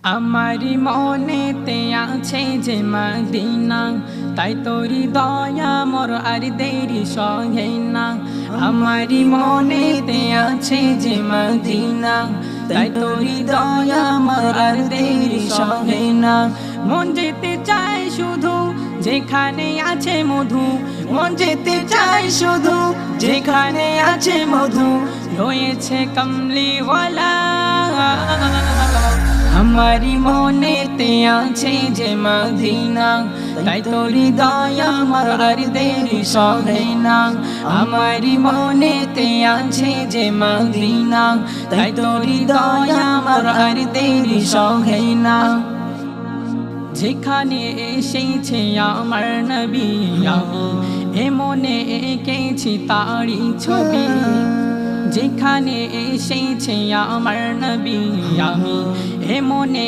আমারি মনেতে আছে যে মদিনা, তাই তোরি দয়া মোর আর দেরি সহে না। আমারি মনেতে আছে যে মদিনা, তাই তোরি দয়া মোর আর দেরি সহে না। মন যেতে চায় শুধু যেখানে আছে মধু, মন যেতে চায় শুধু যেখানে আছে মধু, রয়েছে কমলিওয়ালা। আমারি মনেতে আছে যে মদিনা, তাই তোরি দয়া মোর আর দেরি সহে না। আমারি মনেতে আছে যে মদিনা, তাই তোরি দয়া মোর আর দেরি সহে না। যেখানে এসেছে আমার নবী, আমি এমনে এঁকেছি তারি ছবি। যেখানে এসেছে আমার নবী, আমি এমনে